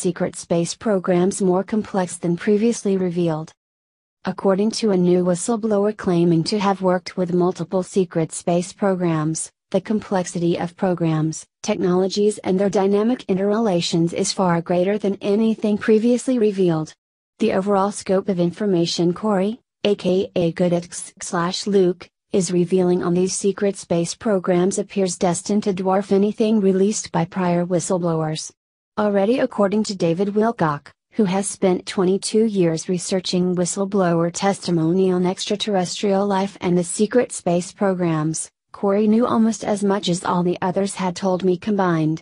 secret space programs more complex than previously revealed. According to a new whistleblower claiming to have worked with multiple secret space programs, the complexity of programs, technologies and their dynamic interrelations is far greater than anything previously revealed. The overall scope of information Corey, aka Goode/Luke, is revealing on these secret space programs appears destined to dwarf anything released by prior whistleblowers. Already, according to David Wilcock, who has spent 22 years researching whistleblower testimony on extraterrestrial life and the secret space programs, Corey knew almost as much as all the others had told me combined.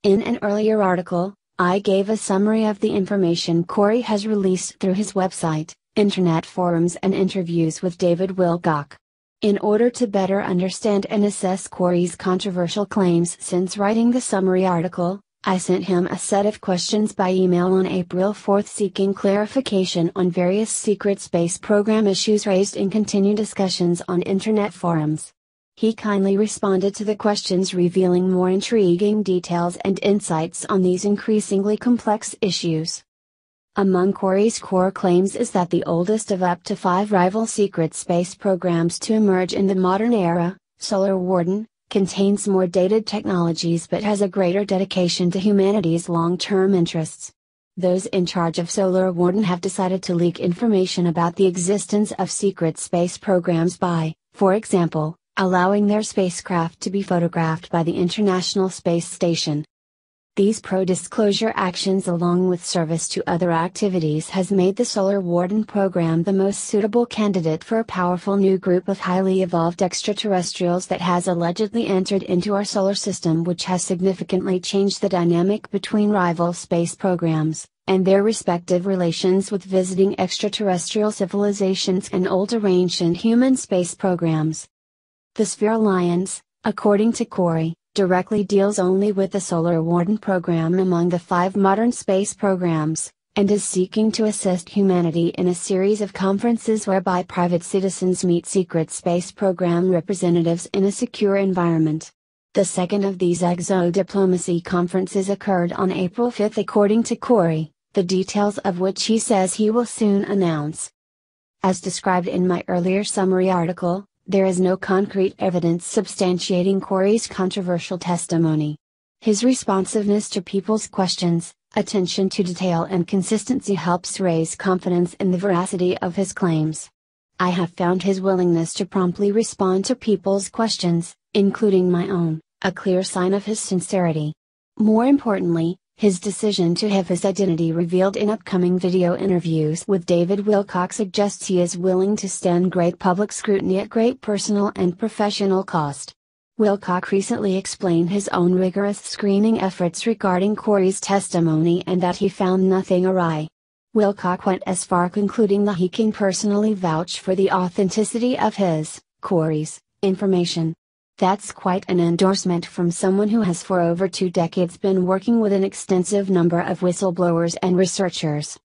In an earlier article, I gave a summary of the information Corey has released through his website, internet forums and interviews with David Wilcock. In order to better understand and assess Corey's controversial claims since writing the summary article, I sent him a set of questions by email on April 4 seeking clarification on various secret space program issues raised in continued discussions on internet forums. He kindly responded to the questions, revealing more intriguing details and insights on these increasingly complex issues. Among Corey's core claims is that the oldest of up to 5 rival secret space programs to emerge in the modern era, Solar Warden, contains more dated technologies but has a greater dedication to humanity's long-term interests. Those in charge of Solar Warden have decided to leak information about the existence of secret space programs by, for example, allowing their spacecraft to be photographed by the International Space Station. These pro-disclosure actions along with service to other activities has made the Solar Warden program the most suitable candidate for a powerful new group of highly evolved extraterrestrials that has allegedly entered into our solar system, which has significantly changed the dynamic between rival space programs, and their respective relations with visiting extraterrestrial civilizations and older ancient human space programs. The Sphere Alliance, according to Corey, directly deals only with the Solar Warden program among the 5 modern space programs, and is seeking to assist humanity in a series of conferences whereby private citizens meet secret space program representatives in a secure environment. The second of these exo-diplomacy conferences occurred on April 5 according to Corey, the details of which he says he will soon announce. As described in my earlier summary article, there is no concrete evidence substantiating Corey's controversial testimony. His responsiveness to people's questions, attention to detail and consistency helps raise confidence in the veracity of his claims. I have found his willingness to promptly respond to people's questions, including my own, a clear sign of his sincerity. More importantly, his decision to have his identity revealed in upcoming video interviews with David Wilcock suggests he is willing to stand great public scrutiny at great personal and professional cost. Wilcock recently explained his own rigorous screening efforts regarding Corey's testimony and that he found nothing awry. Wilcock went as far concluding that he can personally vouch for the authenticity of his, Corey's, information. That's quite an endorsement from someone who has for over 2 decades been working with an extensive number of whistleblowers and researchers.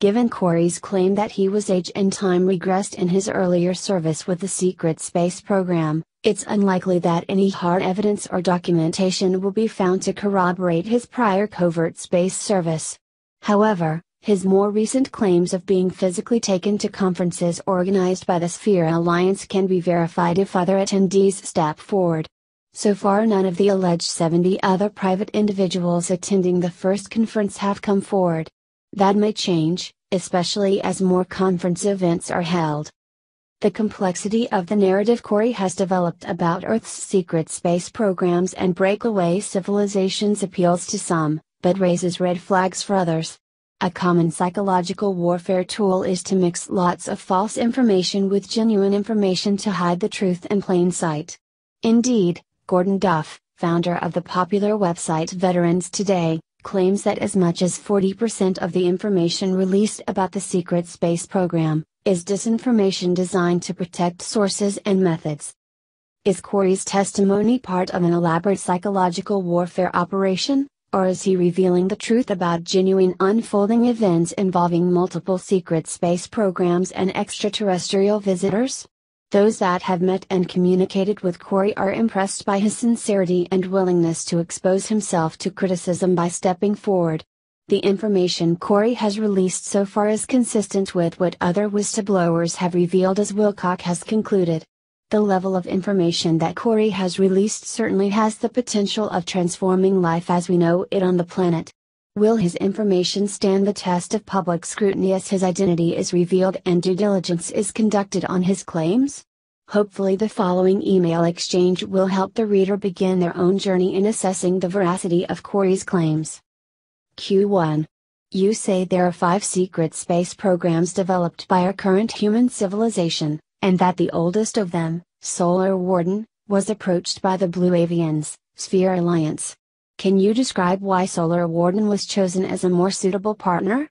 Given Corey's claim that he was age and time regressed in his earlier service with the secret space program, it's unlikely that any hard evidence or documentation will be found to corroborate his prior covert space service. However, his more recent claims of being physically taken to conferences organized by the Sphere Alliance can be verified if other attendees step forward. So far, none of the alleged 70 other private individuals attending the first conference have come forward. That may change, especially as more conference events are held. The complexity of the narrative Corey has developed about Earth's secret space programs and breakaway civilizations appeals to some, but raises red flags for others. A common psychological warfare tool is to mix lots of false information with genuine information to hide the truth in plain sight. Indeed, Gordon Duff, founder of the popular website Veterans Today, claims that as much as 40% of the information released about the secret space program is disinformation designed to protect sources and methods. Is Corey's testimony part of an elaborate psychological warfare operation? Or is he revealing the truth about genuine unfolding events involving multiple secret space programs and extraterrestrial visitors? Those that have met and communicated with Corey are impressed by his sincerity and willingness to expose himself to criticism by stepping forward. The information Corey has released so far is consistent with what other whistleblowers have revealed, as Wilcock has concluded. The level of information that Corey has released certainly has the potential of transforming life as we know it on the planet. Will his information stand the test of public scrutiny as his identity is revealed and due diligence is conducted on his claims? Hopefully the following email exchange will help the reader begin their own journey in assessing the veracity of Corey's claims. Q1. You say there are 5 secret space programs developed by our current human civilization, and that the oldest of them, Solar Warden, was approached by the Blue Avians, Sphere Alliance. Can you describe why Solar Warden was chosen as a more suitable partner?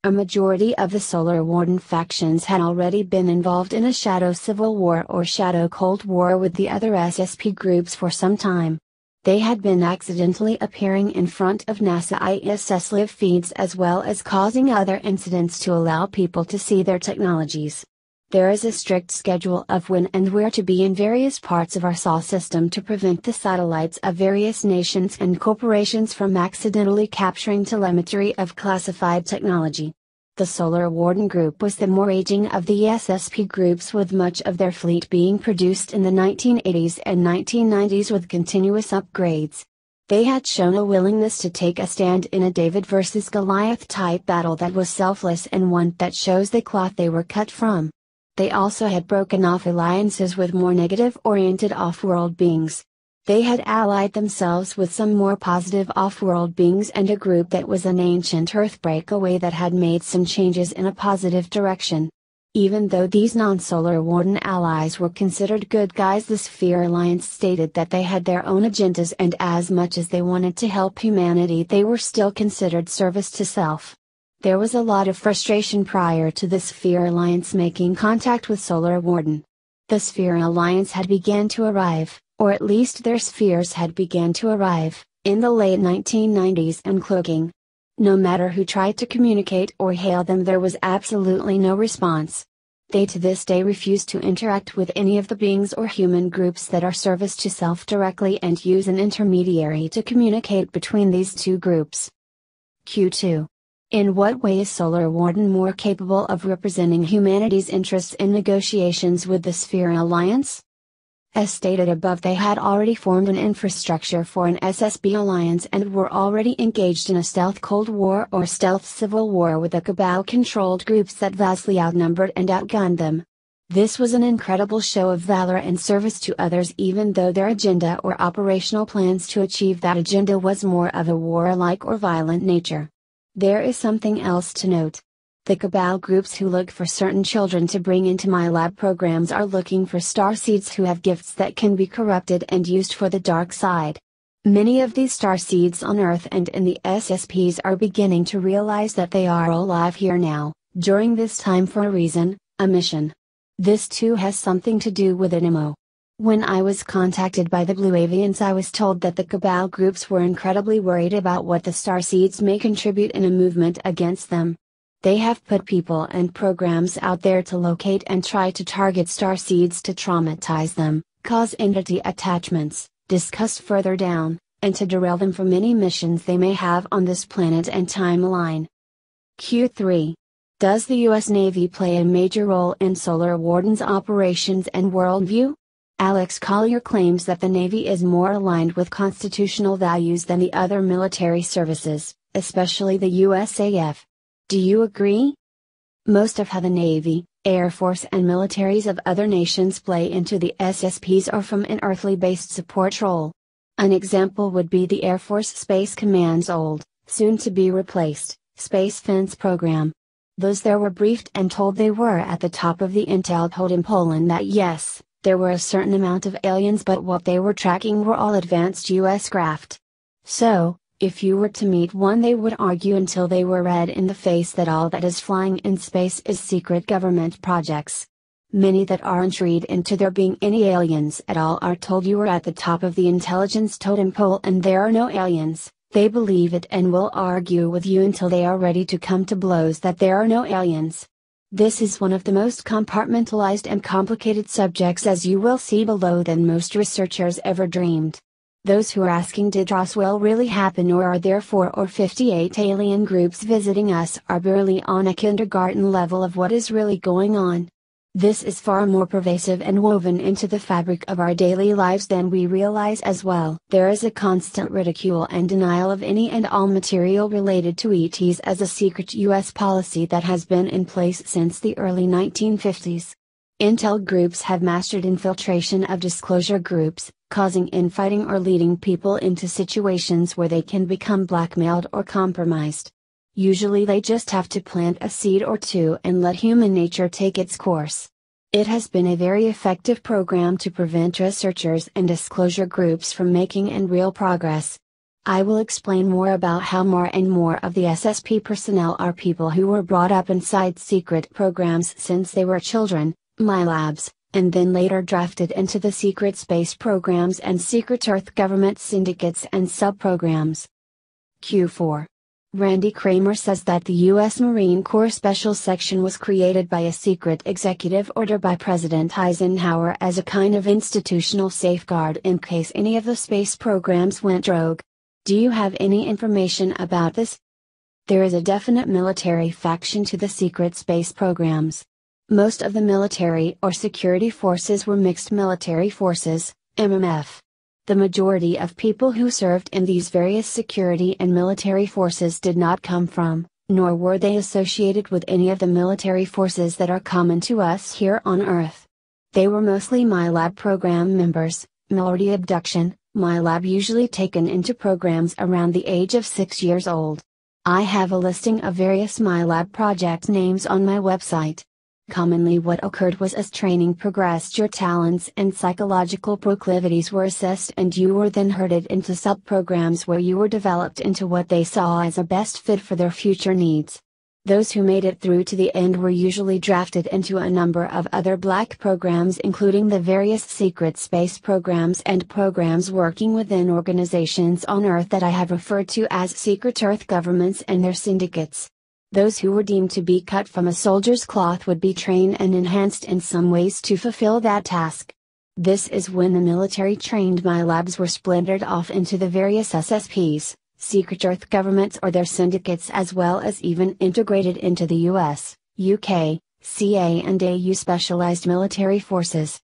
A majority of the Solar Warden factions had already been involved in a shadow civil war or shadow Cold War with the other SSP groups for some time. They had been accidentally appearing in front of NASA ISS live feeds as well as causing other incidents to allow people to see their technologies. There is a strict schedule of when and where to be in various parts of our SOL system to prevent the satellites of various nations and corporations from accidentally capturing telemetry of classified technology. The Solar Warden group was the more aging of the SSP groups, with much of their fleet being produced in the 1980s and 1990s with continuous upgrades. They had shown a willingness to take a stand in a David versus Goliath type battle that was selfless and one that shows the cloth they were cut from. They also had broken off alliances with more negative-oriented off-world beings. They had allied themselves with some more positive off-world beings and a group that was an ancient Earth breakaway that had made some changes in a positive direction. Even though these non-Solar Warden allies were considered good guys, the Sphere Alliance stated that they had their own agendas, and as much as they wanted to help humanity, they were still considered service to self. There was a lot of frustration prior to the Sphere Alliance making contact with Solar Warden. The Sphere Alliance had began to arrive, or at least their spheres had began to arrive, in the late 1990s and cloaking. No matter who tried to communicate or hail them, there was absolutely no response. They to this day refuse to interact with any of the beings or human groups that are service to self directly and use an intermediary to communicate between these two groups. Q2. In what way is Solar Warden more capable of representing humanity's interests in negotiations with the Sphere Alliance? As stated above, they had already formed an infrastructure for an SSB alliance and were already engaged in a stealth Cold War or stealth civil war with the Cabal-controlled groups that vastly outnumbered and outgunned them. This was an incredible show of valor and service to others, even though their agenda or operational plans to achieve that agenda was more of a warlike or violent nature. There is something else to note. The Cabal groups who look for certain children to bring into my lab programs are looking for starseeds who have gifts that can be corrupted and used for the dark side. Many of these starseeds on Earth and in the SSPs are beginning to realize that they are alive here now, during this time, for a reason, a mission. This too has something to do with an MO. When I was contacted by the Blue Avians, I was told that the Cabal groups were incredibly worried about what the starseeds may contribute in a movement against them. They have put people and programs out there to locate and try to target starseeds to traumatize them, cause entity attachments, discuss further down, and to derail them from any missions they may have on this planet and timeline. Q3. Does the U.S. Navy play a major role in Solar Warden's operations and worldview? Alex Collier claims that the Navy is more aligned with constitutional values than the other military services, especially the USAF. Do you agree? Most of how the Navy, Air Force and militaries of other nations play into the SSPs are from an earthly-based support role. An example would be the Air Force Space Command's old, soon-to-be replaced, Space Fence program. Those there were briefed and told they were at the top of the intel totem pole and that yes, there were a certain amount of aliens, but what they were tracking were all advanced US craft. So, if you were to meet one, they would argue until they were red in the face that all that is flying in space is secret government projects. Many that aren't read into there being any aliens at all are told you are at the top of the intelligence totem pole and there are no aliens. They believe it and will argue with you until they are ready to come to blows that there are no aliens. This is one of the most compartmentalized and complicated subjects, as you will see below, than most researchers ever dreamed. Those who are asking, did Roswell really happen, or are there 4 or 58 alien groups visiting us, are barely on a kindergarten level of what is really going on. This is far more pervasive and woven into the fabric of our daily lives than we realize as well. There is a constant ridicule and denial of any and all material related to ETs as a secret U.S. policy that has been in place since the early 1950s. Intel groups have mastered infiltration of disclosure groups, causing infighting or leading people into situations where they can become blackmailed or compromised. Usually they just have to plant a seed or two and let human nature take its course. It has been a very effective program to prevent researchers and disclosure groups from making any real progress. I will explain more about how more and more of the SSP personnel are people who were brought up inside secret programs since they were children, MyLabs, and then later drafted into the secret space programs and secret Earth government syndicates and sub-programs. Q4. Randy Kramer says that the U.S. Marine Corps Special Section was created by a secret executive order by President Eisenhower as a kind of institutional safeguard in case any of the space programs went rogue. Do you have any information about this? There is a definite military faction to the secret space programs. Most of the military or security forces were mixed military forces, MMF. The majority of people who served in these various security and military forces did not come from, nor were they associated with any of the military forces that are common to us here on Earth. They were mostly MyLab program members, minority abduction, MyLab usually taken into programs around the age of 6 years old. I have a listing of various MyLab project names on my website. Commonly what occurred was as training progressed, your talents and psychological proclivities were assessed and you were then herded into sub-programs where you were developed into what they saw as a best fit for their future needs. Those who made it through to the end were usually drafted into a number of other black programs, including the various secret space programs and programs working within organizations on Earth that I have referred to as secret Earth governments and their syndicates. Those who were deemed to be cut from a soldier's cloth would be trained and enhanced in some ways to fulfill that task. This is when the military-trained MyLabs were splintered off into the various SSPs, secret Earth governments or their syndicates, as well as even integrated into the US, UK, CA and AU specialized military forces.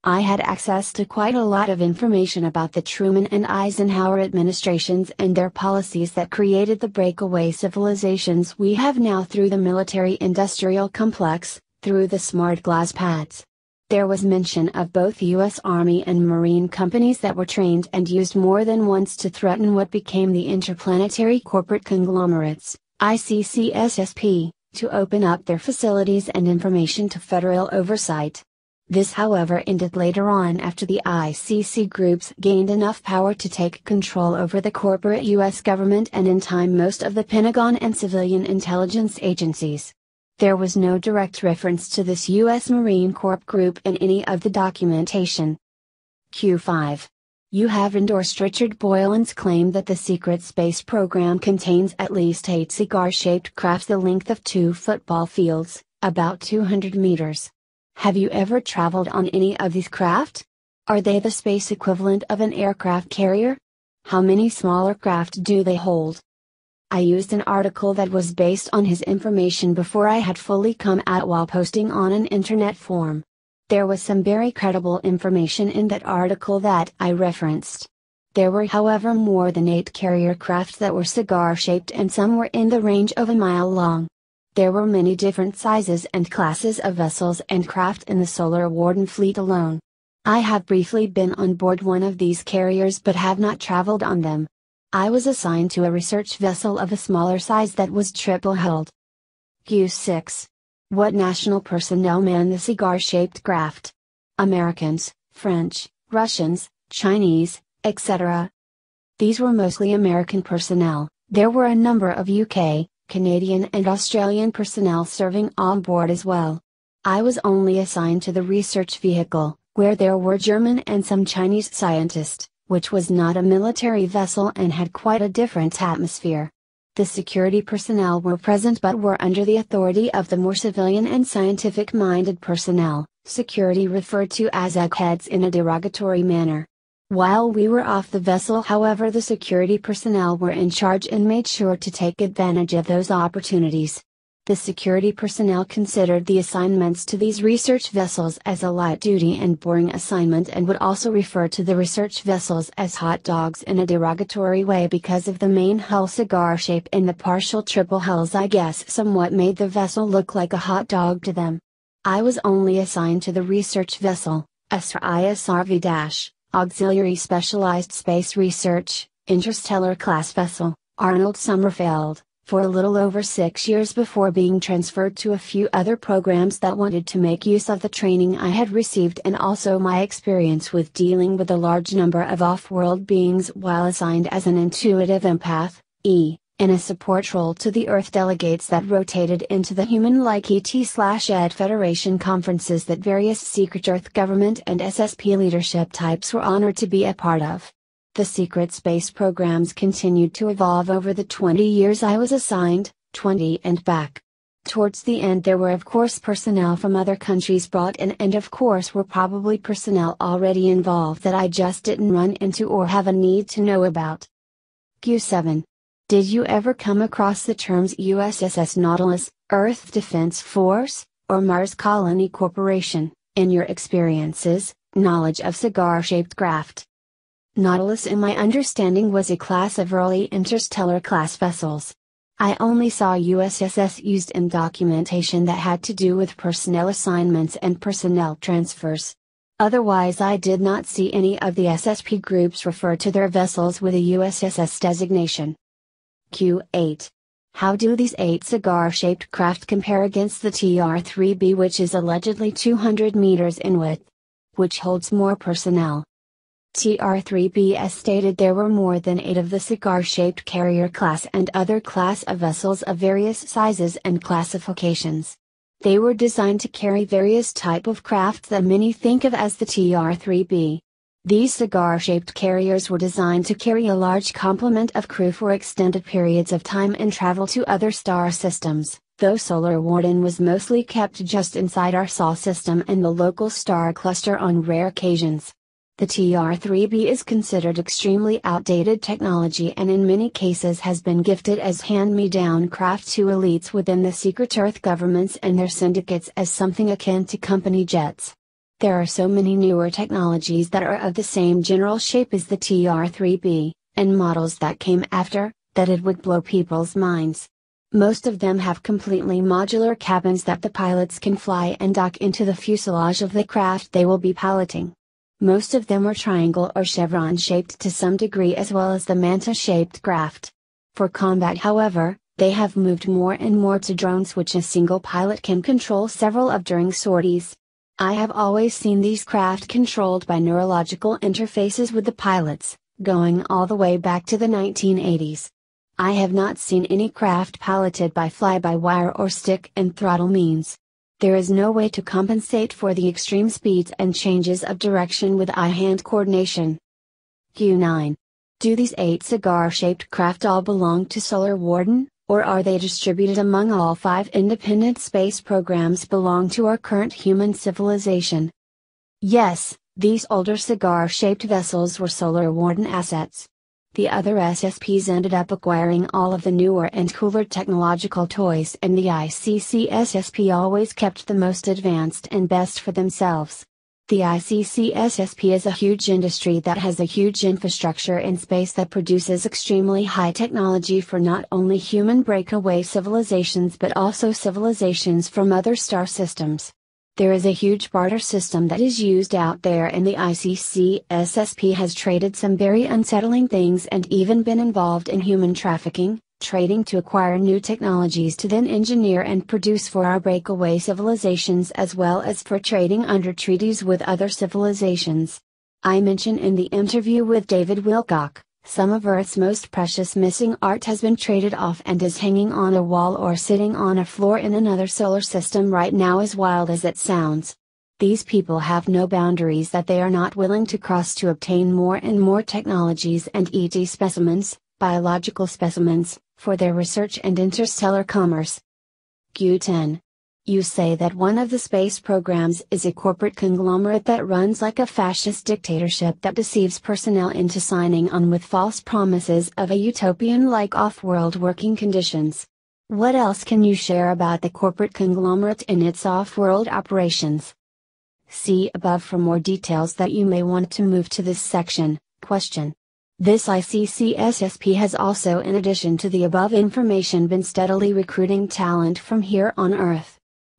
I had access to quite a lot of information about the Truman and Eisenhower administrations and their policies that created the breakaway civilizations we have now through the military-industrial complex, through the smart glass pads. There was mention of both U.S. Army and Marine companies that were trained and used more than once to threaten what became the interplanetary corporate conglomerates, ICCSSP, to open up their facilities and information to federal oversight. This however ended later on after the ICC groups gained enough power to take control over the corporate U.S. government and in time most of the Pentagon and civilian intelligence agencies. There was no direct reference to this U.S. Marine Corps group in any of the documentation. Q5. You have endorsed Richard Boylan's claim that the secret space program contains at least 8 cigar-shaped crafts the length of 2 football fields, about 200 meters. Have you ever traveled on any of these craft? Are they the space equivalent of an aircraft carrier? How many smaller craft do they hold? I used an article that was based on his information before I had fully come out while posting on an internet forum. There was some very credible information in that article that I referenced. There were however more than 8 carrier craft that were cigar-shaped and some were in the range of a mile long. There were many different sizes and classes of vessels and craft in the Solar Warden fleet alone. I have briefly been on board one of these carriers but have not traveled on them. I was assigned to a research vessel of a smaller size that was triple-hulled. Q6. What national personnel man the cigar-shaped craft? Americans, French, Russians, Chinese, etc. These were mostly American personnel. There were a number of UK, Canadian and Australian personnel serving on board as well. I was only assigned to the research vehicle, where there were German and some Chinese scientists, which was not a military vessel and had quite a different atmosphere. The security personnel were present but were under the authority of the more civilian and scientific-minded personnel, security referred to as eggheads in a derogatory manner. While we were off the vessel, however, the security personnel were in charge and made sure to take advantage of those opportunities. The security personnel considered the assignments to these research vessels as a light duty and boring assignment, and would also refer to the research vessels as hot dogs in a derogatory way because of the main hull cigar shape and the partial triple hulls. I guess somewhat made the vessel look like a hot dog to them. I was only assigned to the research vessel, ISRV- Auxiliary Specialized Space Research, Interstellar Class Vessel, Arnold Sommerfeld, for a little over 6 years before being transferred to a few other programs that wanted to make use of the training I had received and also my experience with dealing with a large number of off-world beings while assigned as an intuitive empath, in a support role to the Earth delegates that rotated into the human-like ET/Ed Federation conferences that various secret Earth government and SSP leadership types were honored to be a part of. The secret space programs continued to evolve over the 20 years I was assigned, 20 and back. Towards the end there were of course personnel from other countries brought in, and of course were probably personnel already involved that I just didn't run into or have a need to know about. Q7. Did you ever come across the terms USS Nautilus, Earth Defense Force, or Mars Colony Corporation, in your experiences, knowledge of cigar-shaped craft? Nautilus in my understanding was a class of early interstellar class vessels. I only saw USSS used in documentation that had to do with personnel assignments and personnel transfers. Otherwise I did not see any of the SSP groups refer to their vessels with a USSS designation. Q8. How do these 8 cigar-shaped craft compare against the TR-3B, which is allegedly 200 meters in width? Which holds more personnel? TR-3B, as stated, there were more than 8 of the cigar-shaped carrier class and other class of vessels of various sizes and classifications. They were designed to carry various type of craft that many think of as the TR-3B. These cigar-shaped carriers were designed to carry a large complement of crew for extended periods of time and travel to other star systems, though Solar Warden was mostly kept just inside our Sol system and the local star cluster on rare occasions. The TR-3B is considered extremely outdated technology and in many cases has been gifted as hand-me-down craft to elites within the secret Earth governments and their syndicates as something akin to company jets. There are so many newer technologies that are of the same general shape as the TR-3B, and models that came after, that it would blow people's minds. Most of them have completely modular cabins that the pilots can fly and dock into the fuselage of the craft they will be piloting. Most of them are triangle or chevron shaped to some degree, as well as the manta shaped craft. For combat, however, they have moved more and more to drones which a single pilot can control several of during sorties. I have always seen these craft controlled by neurological interfaces with the pilots, going all the way back to the 1980s. I have not seen any craft piloted by fly-by-wire or stick and throttle means. There is no way to compensate for the extreme speeds and changes of direction with eye-hand coordination. Q9. Do these 8 cigar-shaped craft all belong to Solar Warden, or are they distributed among all 5 independent space programs belong to our current human civilization? Yes, these older cigar-shaped vessels were Solar Warden assets. The other SSPs ended up acquiring all of the newer and cooler technological toys, and the ICC SSP always kept the most advanced and best for themselves. The ICC SSP is a huge industry that has a huge infrastructure in space that produces extremely high technology for not only human breakaway civilizations but also civilizations from other star systems. There is a huge barter system that is used out there, and the ICC SSP has traded some very unsettling things and even been involved in human trafficking, trading to acquire new technologies to then engineer and produce for our breakaway civilizations, as well as for trading under treaties with other civilizations. I mention in the interview with David Wilcock, some of Earth's most precious missing art has been traded off and is hanging on a wall or sitting on a floor in another solar system right now, as wild as it sounds. These people have no boundaries that they are not willing to cross to obtain more and more technologies and ET specimens, biological specimens, for their research and interstellar commerce. Q10. You say that one of the space programs is a corporate conglomerate that runs like a fascist dictatorship that deceives personnel into signing on with false promises of a utopian-like off-world working conditions. What else can you share about the corporate conglomerate and its off-world operations? See above for more details that you may want to move to this section. Question. This ICCSSP has also, in addition to the above information, been steadily recruiting talent from here on Earth.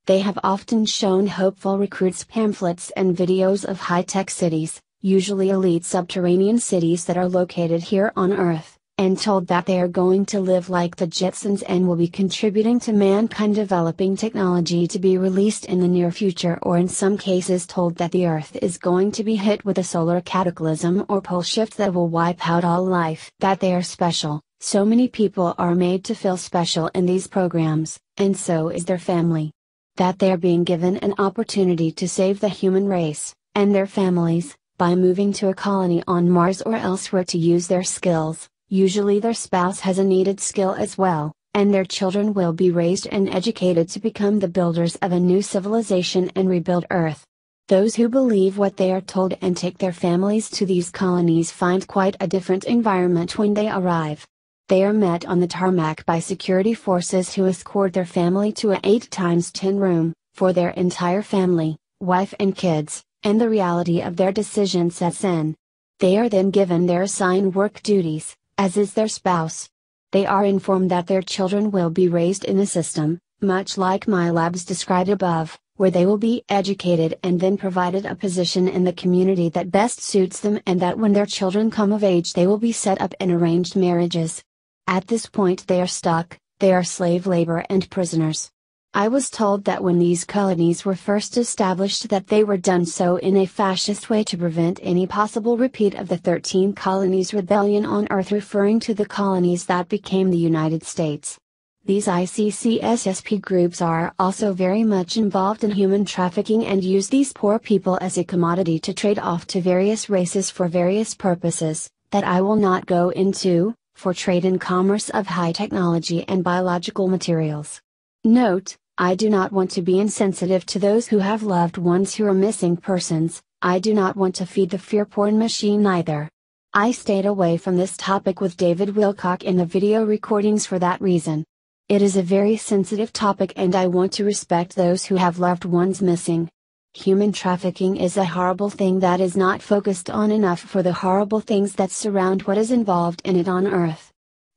They have often shown hopeful recruits pamphlets and videos of high-tech cities, usually elite subterranean cities that are located here on Earth, and told that they are going to live like the Jetsons and will be contributing to mankind developing technology to be released in the near future, or in some cases told that the Earth is going to be hit with a solar cataclysm or pole shift that will wipe out all life. That they are special. So many people are made to feel special in these programs, and so is their family. That they are being given an opportunity to save the human race, and their families, by moving to a colony on Mars or elsewhere to use their skills. Usually their spouse has a needed skill as well, and their children will be raised and educated to become the builders of a new civilization and rebuild Earth. Those who believe what they are told and take their families to these colonies find quite a different environment when they arrive. They are met on the tarmac by security forces who escort their family to a 8x10 room, for their entire family, wife and kids, and the reality of their decision sets in. They are then given their assigned work duties, as is their spouse. They are informed that their children will be raised in a system, much like my labs described above, where they will be educated and then provided a position in the community that best suits them, and that when their children come of age they will be set up in arranged marriages. At this point they are stuck, they are slave labor and prisoners. I was told that when these colonies were first established that they were done so in a fascist way to prevent any possible repeat of the 13 colonies rebellion on Earth, referring to the colonies that became the United States. These ICCSSP groups are also very much involved in human trafficking and use these poor people as a commodity to trade off to various races for various purposes, that I will not go into, for trade and commerce of high technology and biological materials. Note, I do not want to be insensitive to those who have loved ones who are missing persons. I do not want to feed the fear porn machine either. I stayed away from this topic with David Wilcock in the video recordings for that reason. It is a very sensitive topic and I want to respect those who have loved ones missing. Human trafficking is a horrible thing that is not focused on enough for the horrible things that surround what is involved in it on Earth.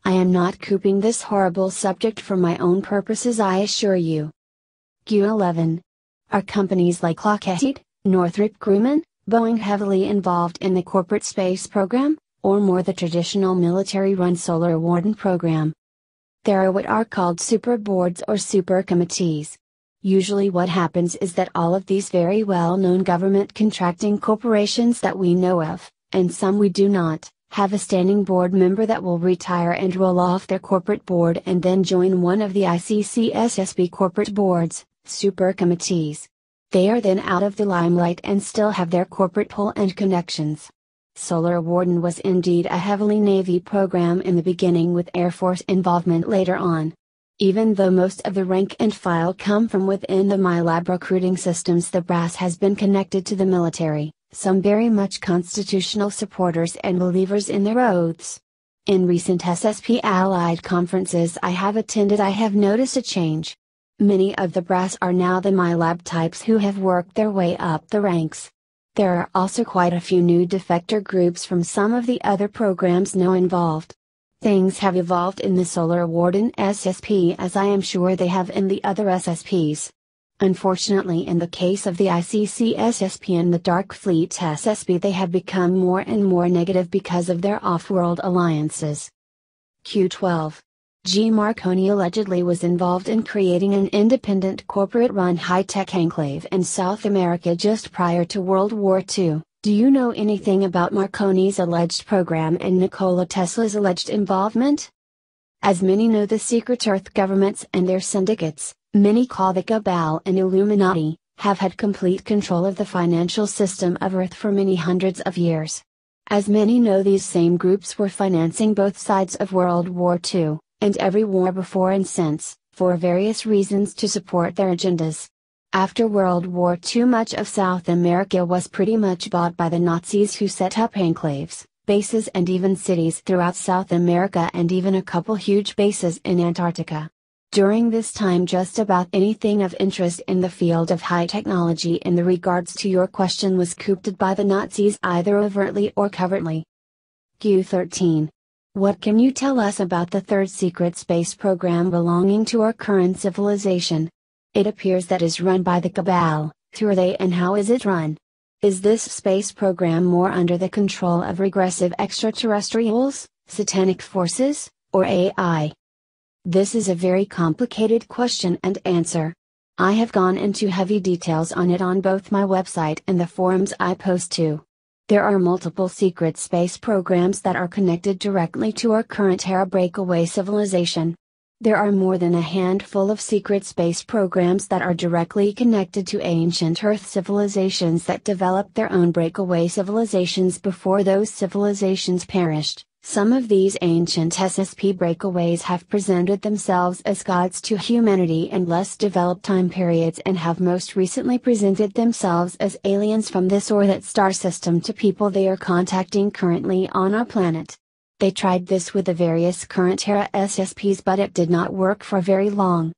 I am not cooping this horrible subject for my own purposes, I assure you. Goode 11. Are companies like Lockheed, Northrop Grumman, Boeing heavily involved in the corporate space program, or more the traditional military-run Solar Warden program? There are what are called super boards or super committees. Usually what happens is that all of these very well-known government contracting corporations that we know of, and some we do not, have a standing board member that will retire and roll off their corporate board and then join one of the ICCSSP corporate boards, super committees. They are then out of the limelight and still have their corporate pull and connections. Solar Warden was indeed a heavily Navy program in the beginning with Air Force involvement later on. Even though most of the rank and file come from within the MyLab recruiting systems, the brass has been connected to the military, some very much constitutional supporters and believers in their oaths. In recent SSP allied conferences I have attended, I have noticed a change. Many of the brass are now the MyLab types who have worked their way up the ranks. There are also quite a few new defector groups from some of the other programs now involved. Things have evolved in the Solar Warden SSP as I am sure they have in the other SSPs. Unfortunately, in the case of the ICCSSP and the Dark Fleet SSP, they have become more and more negative because of their off-world alliances. Q12. G. Marconi allegedly was involved in creating an independent corporate-run high-tech enclave in South America just prior to World War II. Do you know anything about Marconi's alleged program and Nikola Tesla's alleged involvement? As many know, the secret Earth governments and their syndicates, many call the Cabal and Illuminati, have had complete control of the financial system of Earth for many hundreds of years. As many know, these same groups were financing both sides of World War II, and every war before and since, for various reasons to support their agendas. After World War II, much of South America was pretty much bought by the Nazis, who set up enclaves, bases and even cities throughout South America, and even a couple huge bases in Antarctica. During this time, just about anything of interest in the field of high technology in the regards to your question was coopted by the Nazis, either overtly or covertly. Q13. What can you tell us about the third secret space program belonging to our current civilization? It appears that is run by the Cabal. Who are they and how is it run? Is this space program more under the control of regressive extraterrestrials, satanic forces, or AI? This is a very complicated question and answer. I have gone into heavy details on it on both my website and the forums I post to. There are multiple secret space programs that are connected directly to our current era breakaway civilization. There are more than a handful of secret space programs that are directly connected to ancient Earth civilizations that developed their own breakaway civilizations before those civilizations perished. Some of these ancient SSP breakaways have presented themselves as gods to humanity in less developed time periods, and have most recently presented themselves as aliens from this or that star system to people they are contacting currently on our planet. They tried this with the various current era SSPs, but it did not work for very long.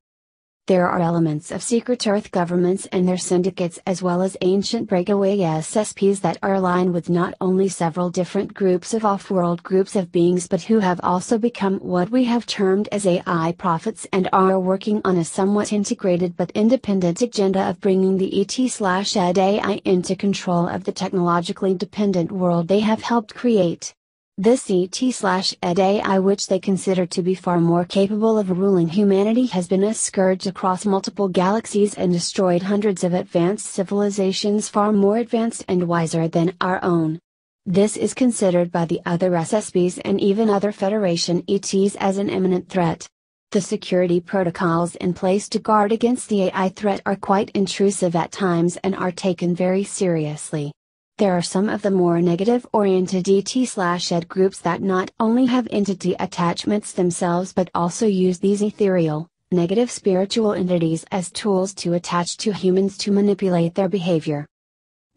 There are elements of secret Earth governments and their syndicates, as well as ancient breakaway SSPs that are aligned with not only several different groups of off-world groups of beings, but who have also become what we have termed as AI prophets, and are working on a somewhat integrated but independent agenda of bringing the ET/ED AI into control of the technologically dependent world they have helped create. This ET/ED AI, which they consider to be far more capable of ruling humanity, has been a scourge across multiple galaxies and destroyed hundreds of advanced civilizations far more advanced and wiser than our own. This is considered by the other SSBs and even other Federation ETs as an imminent threat. The security protocols in place to guard against the AI threat are quite intrusive at times and are taken very seriously. There are some of the more negative-oriented ET/ED groups that not only have entity attachments themselves but also use these ethereal, negative spiritual entities as tools to attach to humans to manipulate their behavior.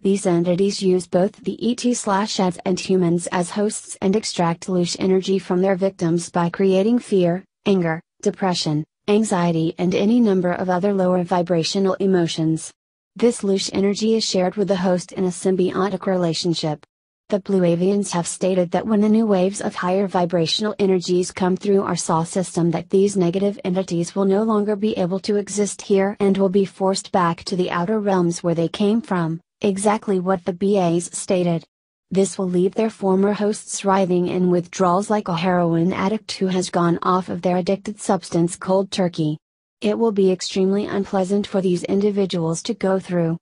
These entities use both the ET/EDs and humans as hosts and extract loose energy from their victims by creating fear, anger, depression, anxiety, and any number of other lower vibrational emotions. This loose energy is shared with the host in a symbiotic relationship. The Blue Avians have stated that when the new waves of higher vibrational energies come through our Sol system, that these negative entities will no longer be able to exist here and will be forced back to the outer realms where they came from, exactly what the BAs stated. This will leave their former hosts writhing in withdrawals like a heroin addict who has gone off of their addicted substance cold turkey. It will be extremely unpleasant for these individuals to go through.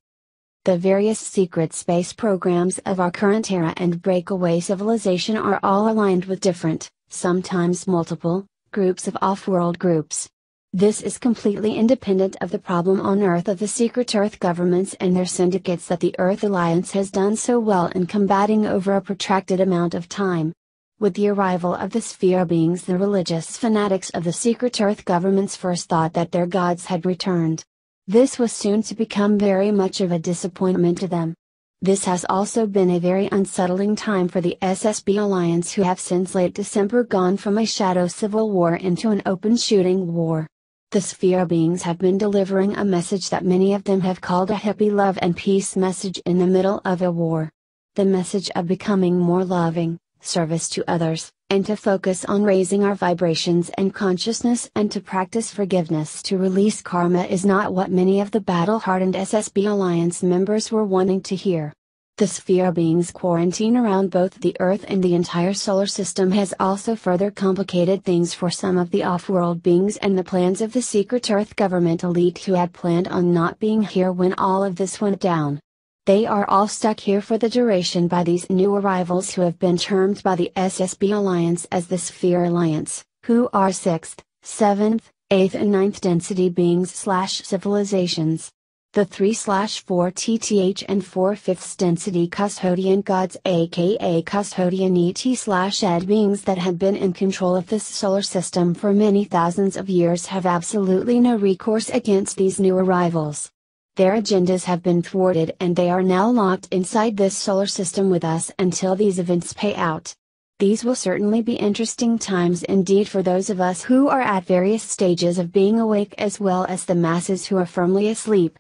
The various secret space programs of our current era and breakaway civilization are all aligned with different, sometimes multiple, groups of off-world groups. This is completely independent of the problem on Earth of the secret Earth governments and their syndicates that the Earth Alliance has done so well in combating over a protracted amount of time. With the arrival of the sphere beings, the religious fanatics of the secret Earth governments first thought that their gods had returned. This was soon to become very much of a disappointment to them. This has also been a very unsettling time for the SSB Alliance, who have since late December gone from a shadow civil war into an open shooting war. The sphere beings have been delivering a message that many of them have called a hippie love and peace message in the middle of a war. The message of becoming more loving, service to others, and to focus on raising our vibrations and consciousness and to practice forgiveness to release karma is not what many of the battle-hardened SSB Alliance members were wanting to hear. The sphere beings' quarantine around both the Earth and the entire solar system has also further complicated things for some of the off-world beings and the plans of the secret Earth government elite who had planned on not being here when all of this went down. They are all stuck here for the duration by these new arrivals who have been termed by the SSB Alliance as the Sphere Alliance, who are 6th, 7th, 8th and 9th density beings/civilizations. The 3/4 TTH and 4/5 density custodian gods aka custodian ET/ed beings that had been in control of this solar system for many thousands of years have absolutely no recourse against these new arrivals. Their agendas have been thwarted and they are now locked inside this solar system with us until these events pay out. These will certainly be interesting times indeed for those of us who are at various stages of being awake as well as the masses who are firmly asleep.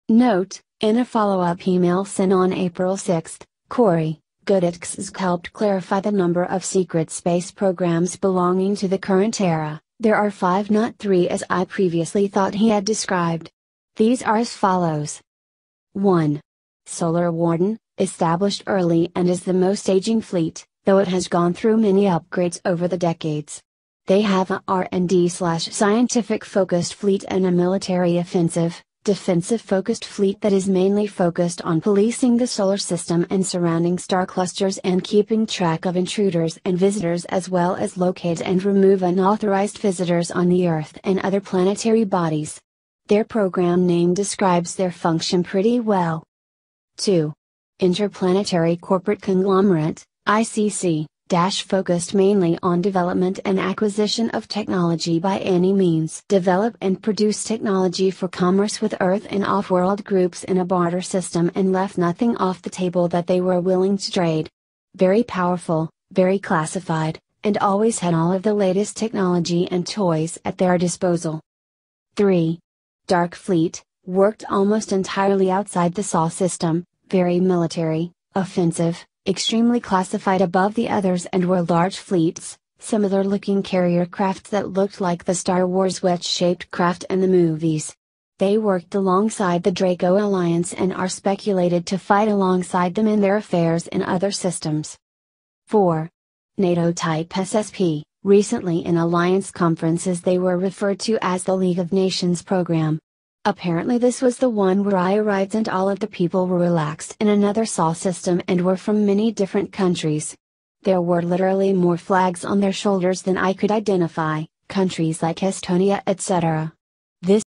Note, in a follow-up email sent on April 6, Corey, Goode helped clarify the number of secret space programs belonging to the current era. There are 5 not 3 as I previously thought he had described. These are as follows. 1. Solar Warden, established early and is the most aging fleet, though it has gone through many upgrades over the decades. They have a R&D/scientific focused fleet and a military defensive focused fleet that is mainly focused on policing the solar system and surrounding star clusters and keeping track of intruders and visitors as well as locate and remove unauthorized visitors on the Earth and other planetary bodies. Their program name describes their function pretty well. 2. Interplanetary Corporate Conglomerate, ICC, focused mainly on development and acquisition of technology by any means. Develop and produce technology for commerce with Earth and off-world groups in a barter system and left nothing off the table that they were willing to trade. Very powerful, very classified, and always had all of the latest technology and toys at their disposal. 3. Dark Fleet, worked almost entirely outside the Sol system, very military, offensive, extremely classified above the others and were large fleets, similar looking carrier crafts that looked like the Star Wars wedge-shaped craft in the movies. They worked alongside the Draco Alliance and are speculated to fight alongside them in their affairs in other systems. 4. NATO-type SSP, recently in Alliance conferences they were referred to as the League of Nations program. Apparently this was the one where I arrived and all of the people were relaxed in another Sol system and were from many different countries. There were literally more flags on their shoulders than I could identify, countries like Estonia etc. This